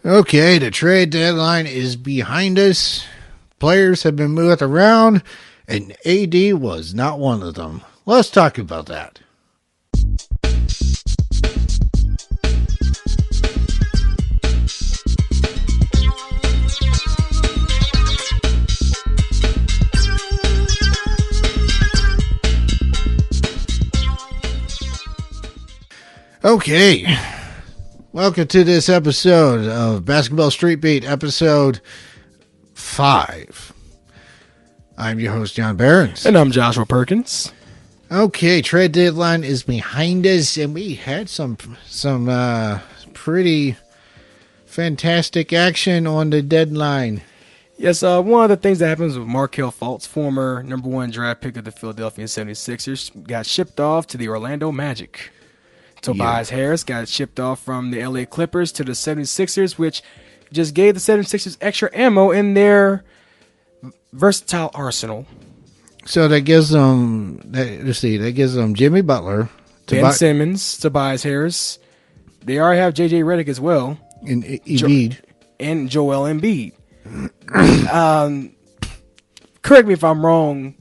Okay, the trade deadline is behind us. Players have been moved around, and AD was not one of them. Let's talk about that. Okay, welcome to this episode of Basketball Street Beat, episode 5. I'm your host, John Behrens. And I'm Joshua Perkins. Okay, trade deadline is behind us, and we had some pretty fantastic action on the deadline. Yes, one of the things that happens with Markelle Fultz, former number 1 draft pick of the Philadelphia 76ers, got shipped off to the Orlando Magic. Tobias Harris got shipped off from the LA Clippers to the 76ers, which just gave the 76ers extra ammo in their versatile arsenal. So that gives them, Jimmy Butler, Ben Simmons, Tobias Harris. They already have J.J. Redick as well. And Embiid. And Joel Embiid. Correct me if I'm wrong.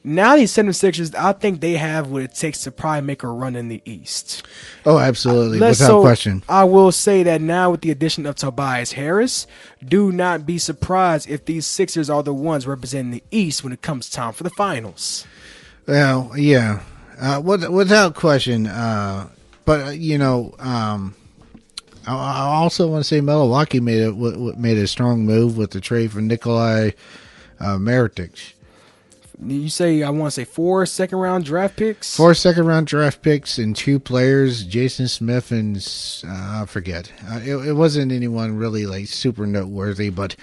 Now these 76ers, I think they have what it takes to probably make a run in the East. Oh, absolutely, without question. I will say that now with the addition of Tobias Harris, do not be surprised if these Sixers are the ones representing the East when it comes time for the finals. Well, yeah, without question. But I also want to say Milwaukee made a strong move with the trade for Nikola Mirotic. You say, I want to say 4 second-round draft picks? 4 second-round draft picks and 2 players, Jason Smith and I forget. It wasn't anyone really like super noteworthy, but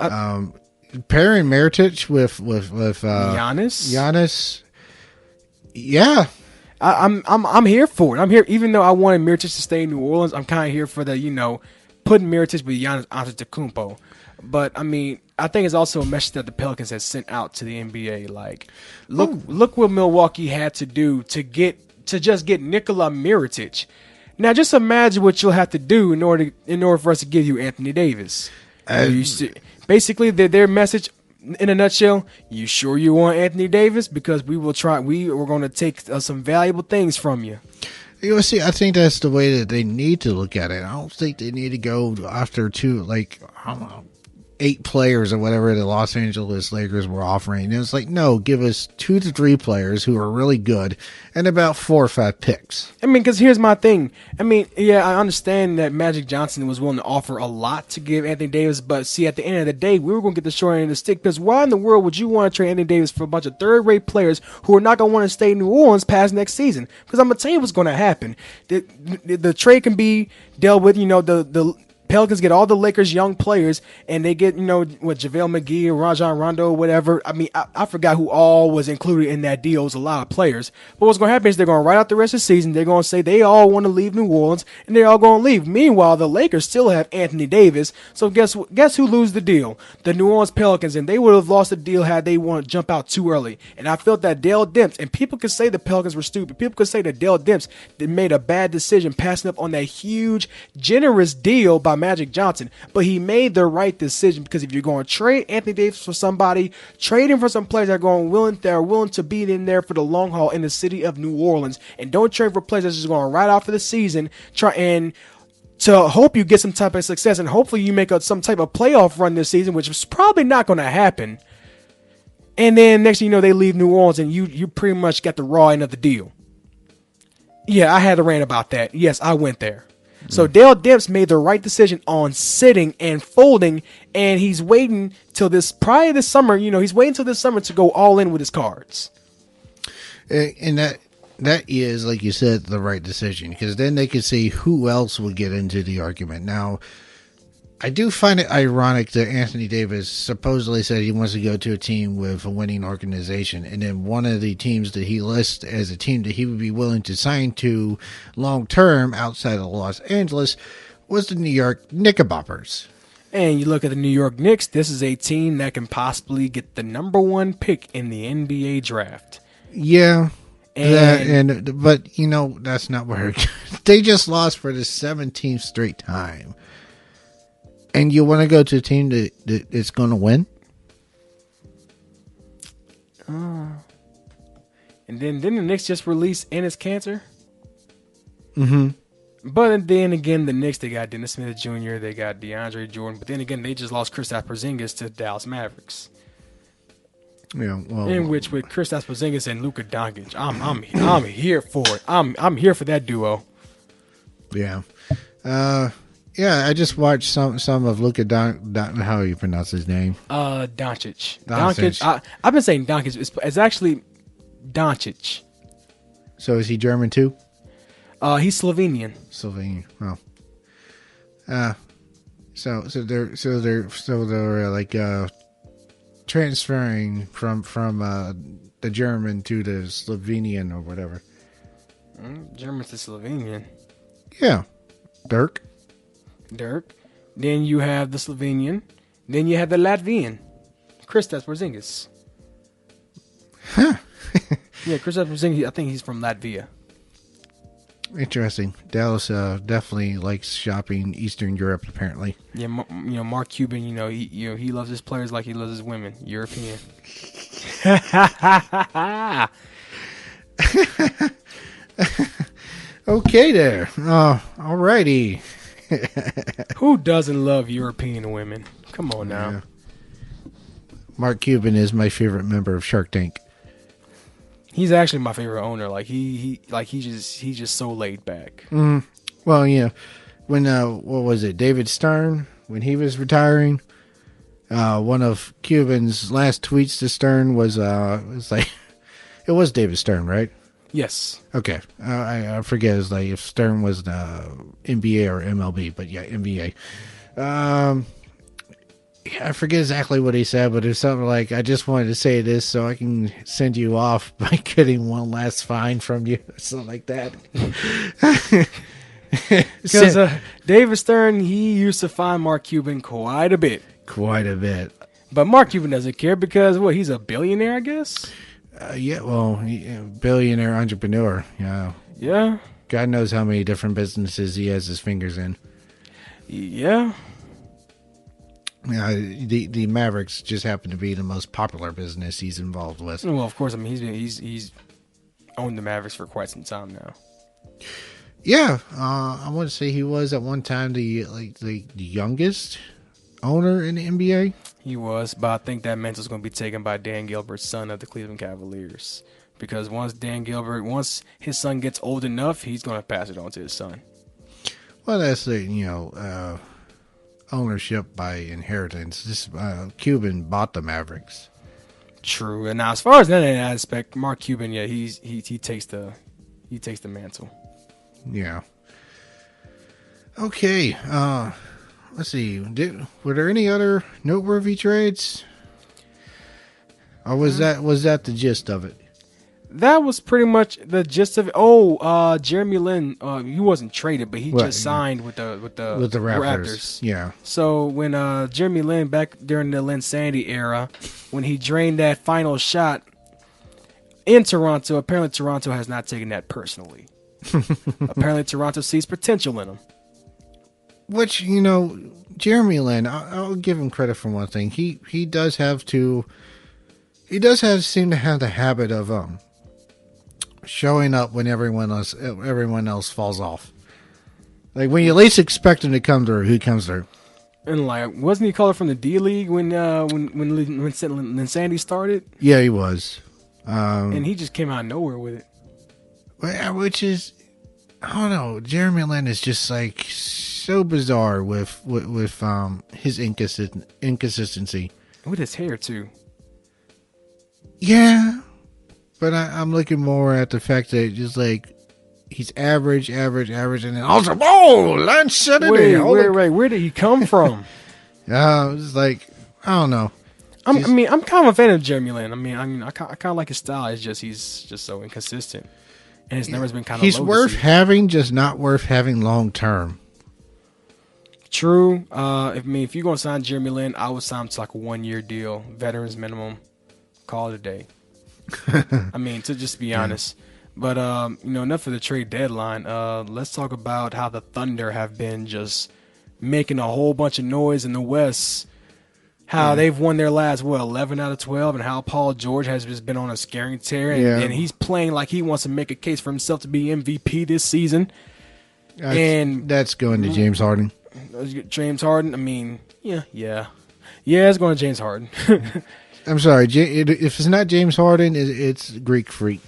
pairing Mirotic with Giannis, yeah. I'm here for it. I'm here, even though I wanted Mirotic to stay in New Orleans. I'm kind of here for the putting Mirotic with Giannis Antetokounmpo. But I mean, I think it's also a message that the Pelicans has sent out to the NBA. Like, look what Milwaukee had to do to just get Nikola Mirotic. Now, just imagine what you'll have to do in order for us to give you Anthony Davis. Basically, their message in a nutshell: you sure you want Anthony Davis? Because we will try. We're going to take some valuable things from you. I think that's the way that they need to look at it. I don't think they need to go after 8 players or whatever the Los Angeles Lakers were offering. And it's like, no, give us 2 to 3 players who are really good and about 4 or 5 picks. I mean, because here's my thing. I mean, yeah, I understand that Magic Johnson was willing to offer a lot to give Anthony Davis, but see, at the end of the day, we were going to get the short end of the stick, because why in the world would you want to trade Anthony Davis for a bunch of third-rate players who are not going to want to stay in New Orleans past next season? Because I'm going to tell you what's going to happen. The trade can be dealt with, the Pelicans get all the Lakers' young players, and they get, JaVale McGee or Rajon Rondo or whatever. I mean, I forgot who all was included in that deal. It was a lot of players. But what's going to happen is they're going to write out the rest of the season. They're going to say they all want to leave New Orleans, and they're all going to leave. Meanwhile, the Lakers still have Anthony Davis. So guess who lose the deal? The New Orleans Pelicans, and they would have lost the deal had they want to jump out too early. And I felt that Dale Demps, and people could say the Pelicans were stupid. People could say that Dale Demps made a bad decision passing up on that huge, generous deal by Magic Johnson, but he made the right decision, because if you're going to trade Anthony Davis for somebody, trade him for some players that are willing to be in there for the long haul in the city of New Orleans, and don't trade for players that's just going to ride out for the season, try and to hope you get some type of success, and hopefully you make some type of playoff run this season, which is probably not going to happen. And then next thing you know, they leave New Orleans, and you pretty much got the raw end of the deal. Yeah, I had a rant about that. Yes, I went there. So Dale Demps made the right decision on sitting and folding, and he's waiting till this summer. He's waiting till this summer to go all in with his cards. And that is, like you said, the right decision, because then they could see who else would get into the argument. Now, I do find it ironic that Anthony Davis supposedly said he wants to go to a team with a winning organization, and then one of the teams that he lists as a team that he would be willing to sign to long-term outside of Los Angeles was the New York Knickerbockers. And you look at the New York Knicks, this is a team that can possibly get the number 1 pick in the NBA draft. Yeah. But that's not where they just lost for the 17th straight time. And you want to go to a team that is going to win? And then didn't the Knicks just release Ennis Cantor? Mm-hmm. But then again, the Knicks, they got Dennis Smith Jr., they got DeAndre Jordan. But then again, they just lost Kristaps Porzingis to Dallas Mavericks. Yeah, well, In which with Kristaps Porzingis and Luka Doncic, I'm here for it. I'm here for that duo. Yeah. Yeah, I just watched some of Luka how you pronounce his name? Doncic. Doncic. I've been saying Doncic. It's actually Doncic. So is he German too? He's Slovenian. Slovenian. Oh. So they're like transferring from the German to the Slovenian or whatever. German to Slovenian. Yeah. Dirk. Then you have the Slovenian. Then you have the Latvian. Kristaps Porzingis. Huh. Yeah, Kristaps Porzingis, I think he's from Latvia. Interesting. Dallas definitely likes shopping Eastern Europe, apparently. Yeah, Mark Cuban, he loves his players like he loves his women. European. Okay there. Alrighty. Who doesn't love European women? Come on now. Yeah. Mark Cuban is my favorite member of Shark Tank. He's actually my favorite owner. Like he's just so laid back. Well, yeah. When what was it? David Stern, when he was retiring, one of Cuban's last tweets to Stern was it was David Stern, right? Yes. Okay. I forget if Stern was the NBA or MLB, but yeah, NBA. I forget exactly what he said, but it's something like, "I just wanted to say this so I can send you off by getting one last fine from you," or something like that. Because David Stern, he used to fine Mark Cuban quite a bit. But Mark Cuban doesn't care because he's a billionaire, I guess. Yeah, well, billionaire entrepreneur. Yeah. Yeah. God knows how many different businesses he has his fingers in. Yeah. Yeah, the Mavericks just happen to be the most popular business he's involved with. Well, of course. I mean, he's owned the Mavericks for quite some time now. Yeah, I want to say he was at one time the youngest owner in the NBA. He was, but I think that mantle's going to be taken by Dan Gilbert's son of the Cleveland Cavaliers. Because once his son gets old enough, he's going to pass it on to his son. Well, that's the ownership by inheritance. This Cuban bought the Mavericks. True, and now as far as that aspect, Mark Cuban, yeah, he takes the mantle. Yeah. Okay. Let's see. Were there any other noteworthy trades? Or was that the gist of it? That was pretty much the gist of it. Oh, Jeremy Lin, he wasn't traded, but he just signed with the Raptors. Yeah. So when Jeremy Lin, back during the Lin Sandy era, when he drained that final shot in Toronto, apparently Toronto has not taken that personally. Apparently Toronto sees potential in him. Which, Jeremy Lin, I'll give him credit for one thing. He does seem to have the habit of showing up when everyone else falls off. Like when you least expect him to come through, he comes through. And wasn't he called from the D League when Lin Sandy started? Yeah, he was. And he just came out of nowhere with it. Which is, I don't know. Jeremy Lin is just like so bizarre with his inconsistency. With his hair too. Yeah, but I'm looking more at the fact that just like he's average, and then also Lance Saturday. Where did he come from? It's like I don't know. I'm kind of a fan of Jeremy Lin. I kind of like his style. It's just he's just so inconsistent, and his numbers been kind of. He's worth having, just not worth having long term. True. If you're gonna sign Jeremy Lin, I would sign him to like a 1-year deal, veterans minimum, call it a day. To just be honest. But enough of the trade deadline. Let's talk about how the Thunder have been just making a whole bunch of noise in the West. How they've won their last 11 out of 12, and how Paul George has just been on a scaring tear, and he's playing like he wants to make a case for himself to be MVP this season. That's going to James Harden. James Harden. I mean, yeah, it's going to James Harden. I'm sorry, if it's not James Harden, it's Greek Freak.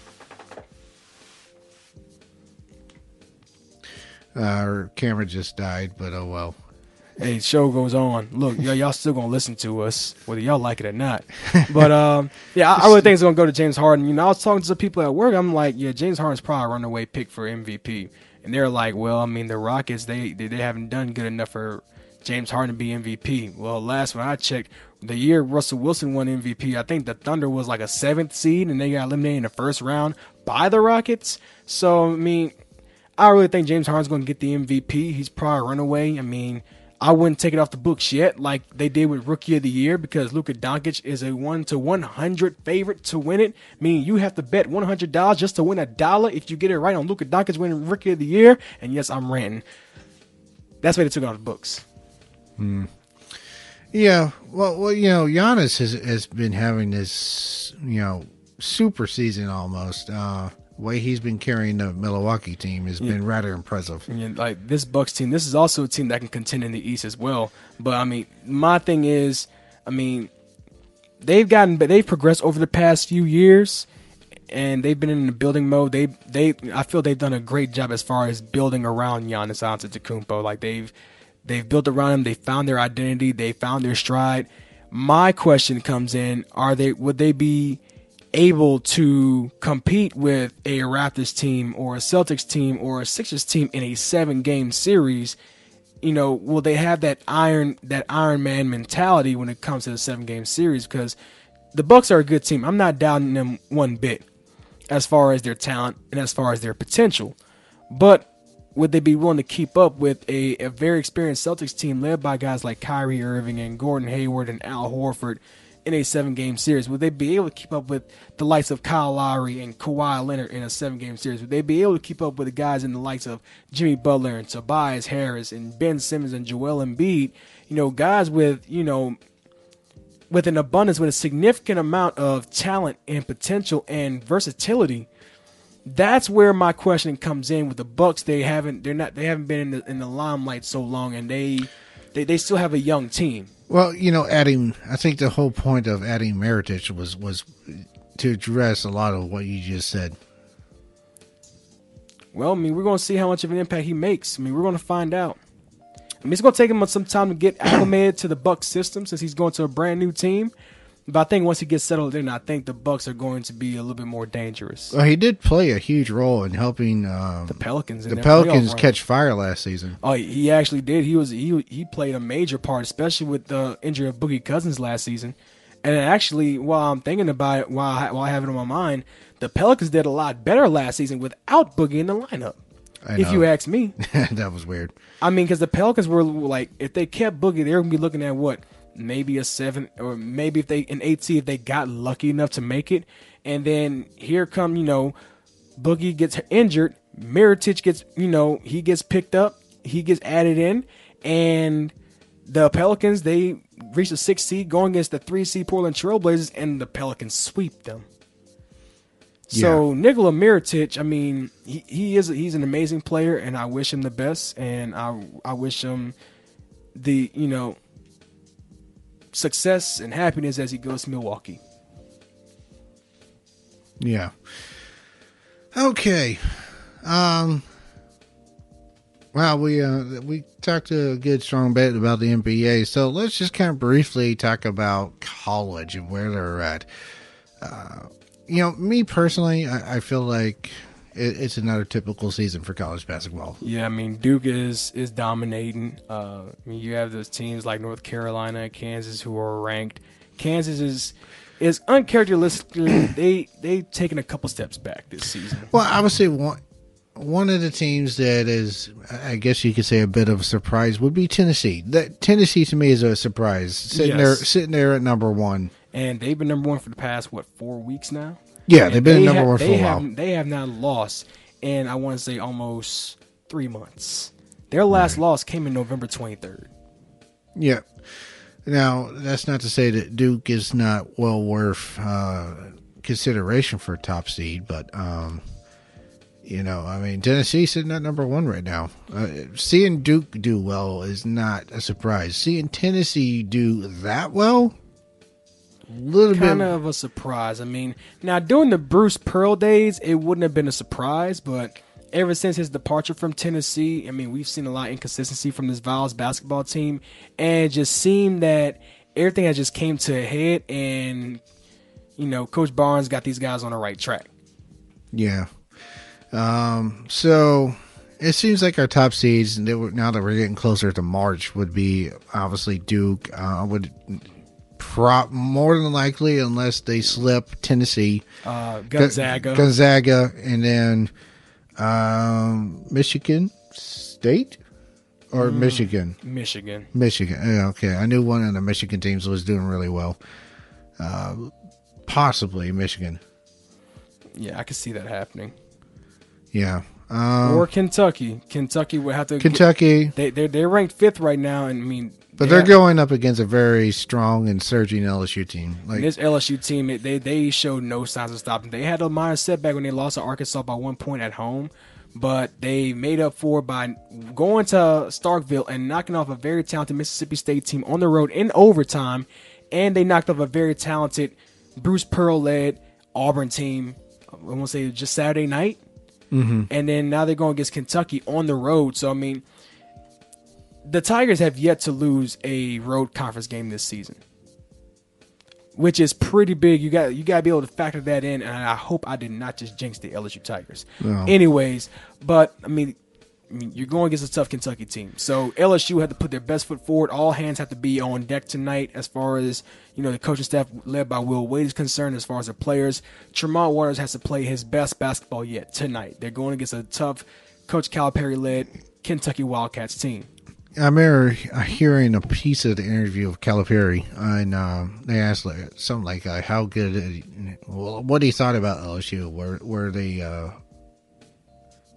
Our camera just died, but oh well. Hey, show goes on. Look, y'all still gonna listen to us, whether y'all like it or not. But I really think it's gonna go to James Harden. You know, I was talking to some people at work. I'm like, yeah, James Harden's probably a runaway pick for MVP, and they're like, well, I mean, the Rockets they haven't done good enough for James Harden to be MVP. Well, last when I checked, the year Russell Wilson won MVP, I think the Thunder was like a 7th seed, and they got eliminated in the first round by the Rockets. So I mean, I really think James Harden's gonna get the MVP. He's probably a runaway. I mean, I wouldn't take it off the books yet like they did with Rookie of the Year because Luka Doncic is a 1-to-100 favorite to win it. Meaning you have to bet $100 just to win $1 if you get it right on Luka Doncic winning Rookie of the Year. And yes, I'm ranting. That's why they took it off the books. Yeah, well, you know, Giannis has been having this, you know, super season almost. Way he's been carrying the Milwaukee team has been rather impressive. And like this Bucks team, this is also a team that can contend in the East as well. But I mean, my thing is, I mean, they've progressed over the past few years, and they've been in the building mode. I feel they've done a great job as far as building around Giannis Antetokounmpo. Like they've built around him. They found their identity. They found their stride. My question comes in: would they be able to compete with a Raptors team or a Celtics team or a Sixers team in a 7-game series? You know, will they have that Iron Man mentality when it comes to the 7-game series? Because the Bucks are a good team. I'm not doubting them one bit as far as their talent and as far as their potential. But would they be willing to keep up with a very experienced Celtics team led by guys like Kyrie Irving and Gordon Hayward and Al Horford in a 7-game series? Would they be able to keep up with the likes of Kyle Lowry and Kawhi Leonard in a 7-game series? Would they be able to keep up with the guys in the likes of Jimmy Butler and Tobias Harris and Ben Simmons and Joel Embiid? You know, guys with, you know, with an abundance, with a significant amount of talent and potential and versatility. That's where my question comes in with the Bucks. They haven't been in the limelight so long, and they still have a young team. Well, you know, I think the whole point of adding Mirotic was to address a lot of what you just said. Well, I mean, we're going to see how much of an impact he makes. I mean, we're going to find out. I mean, it's going to take him some time to get acclimated to the Bucks system since he's going to a brand new team. But I think once he gets settled in, I think the Bucks are going to be a little bit more dangerous. Well, he did play a huge role in helping the Pelicans. The Pelicans catch fire last season. Oh, he actually did. He played a major part, especially with the injury of Boogie Cousins last season. And actually, while I'm thinking about it, while I have it on my mind, the Pelicans did a lot better last season without Boogie in the lineup. If you ask me, that was weird. I mean, because the Pelicans were like, if they kept Boogie, they were gonna be looking at what? Maybe a 7, or maybe an 8 seed if they got lucky enough to make it. And then here come, you know, Boogie gets injured. Mirotic gets, you know, he gets picked up. He gets added in. And the Pelicans, they reach the 6th seed going against the 3 seed Portland Trailblazers, and the Pelicans sweep them. So Nikola Mirotic, I mean, he's an amazing player, and I wish him the best. And I wish him the, you know, success and happiness as he goes to Milwaukee. Yeah. Okay. Well, we talked a good strong bit about the NBA, so let's just kind of briefly talk about college and where they're at. You know, me personally, I feel like it's another typical season for college basketball. Yeah, I mean, Duke is dominating. I mean, you have those teams like North Carolina and Kansas who are ranked. Kansas is uncharacteristically they've taken a couple steps back this season. Well, I would say one of the teams that is, I guess you could say, a bit of a surprise would be Tennessee. Tennessee to me is a surprise, sitting there at number 1. And they've been number 1 for the past 4 weeks now. Yeah, they've been number 1 for a while. They have not lost in, I want to say, almost 3 months. Their last loss came in November 23rd. Yeah. Now, that's not to say that Duke is not well worth consideration for a top seed, but, Tennessee's sitting at number 1 right now. Seeing Duke do well is not a surprise. Seeing Tennessee do that well, a little bit. Kind of a surprise. I mean, now during the Bruce Pearl days, it wouldn't have been a surprise, but ever since his departure from Tennessee, I mean, we've seen a lot of inconsistency from this Vols basketball team, and it just seemed that everything has just came to a head, and, Coach Barnes got these guys on the right track. Yeah. So it seems like our top seeds, now that we're getting closer to March, would be obviously Duke, more than likely, unless they slip, Tennessee, Gonzaga, and then Michigan State or Michigan. Yeah, okay. I knew one of the Michigan teams was doing really well. Possibly Michigan. Yeah, I could see that happening. Yeah. Or Kentucky. Kentucky would have to. They're ranked 5th right now, and I mean. But they're going up against a very strong and surging LSU team. This LSU team, they showed no signs of stopping. They had a minor setback when they lost to Arkansas by 1 point at home, but they made up for it by going to Starkville and knocking off a very talented Mississippi State team on the road in overtime, and they knocked off a very talented Bruce Pearl-led Auburn team, I want to say just Saturday night. Mm-hmm. And then now they're going against Kentucky on the road. So, I mean, the Tigers have yet to lose a road conference game this season, which is pretty big. You got to be able to factor that in, and I hope I did not just jinx the LSU Tigers. No. Anyways, but, I mean, you're going against a tough Kentucky team. So LSU had to put their best foot forward. All hands have to be on deck tonight as far as, the coaching staff led by Will Wade is concerned, as far as the players. Tremont Waters has to play his best basketball yet tonight. They're going against a tough Coach Calipari-led Kentucky Wildcats team. I remember hearing a piece of the interview of Calipari, and they asked something like how good, what he thought about LSU,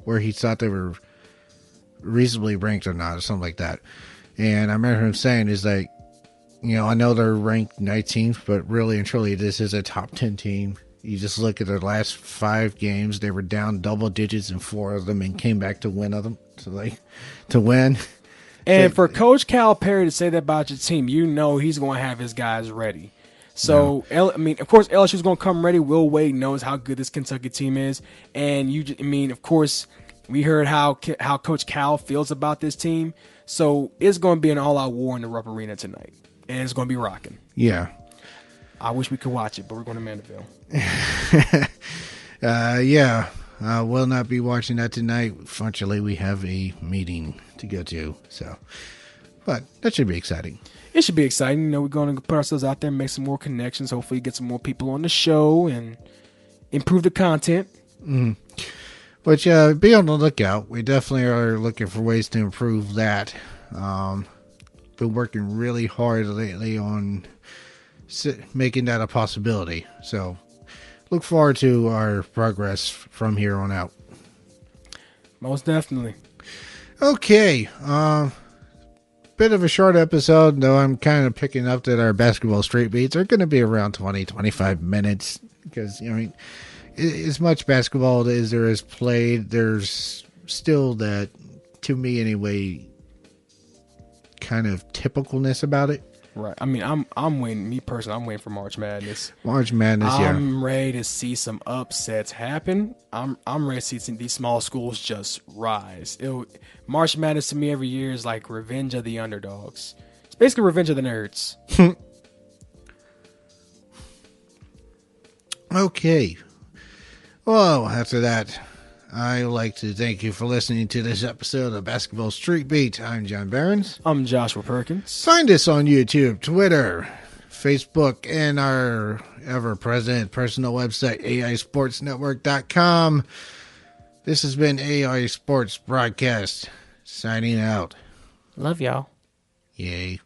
where he thought they were reasonably ranked or not, or something like that. And I remember him saying is like, I know they're ranked 19th, but really and truly, this is a top 10 team. You just look at their last 5 games; they were down double digits in 4 of them and came back to win to win. And for Coach Calipari to say that about your team, he's going to have his guys ready. So, of course, LSU's going to come ready. Will Wade knows how good this Kentucky team is. And, of course, we heard how Coach Cal feels about this team. So, it's going to be an all-out war in the Rupp Arena tonight. And it's going to be rocking. Yeah. I wish we could watch it, but we're going to Mandeville. Yeah. Will not be watching that tonight. Fortunately, we have a meeting to go to. But that should be exciting. It should be exciting. We're going to put ourselves out there and make some more connections. Hopefully get some more people on the show and improve the content. Mm-hmm. But be on the lookout. We definitely are looking for ways to improve that. Been working really hard lately on making that a possibility. So look forward to our progress from here on out. Most definitely. Okay. Bit of a short episode, though I'm kind of picking up that our basketball straight beats are going to be around 20-25 minutes because, as much basketball as there is played, there's still that, to me anyway, kind of typicalness about it. Right. I mean, I'm waiting. Me personally, I'm waiting for March Madness. I'm ready to see some upsets happen. I'm ready to see these small schools just rise. March Madness to me every year is like revenge of the underdogs. It's basically revenge of the nerds. Okay. Well, after that, I'd like to thank you for listening to this episode of Basketball Street Beat. I'm John Behrens. I'm Joshua Perkins. Find us on YouTube, Twitter, Facebook, and our ever-present personal website, AISportsNetwork.com. This has been AI Sports Broadcast. Signing out. Love y'all. Yay.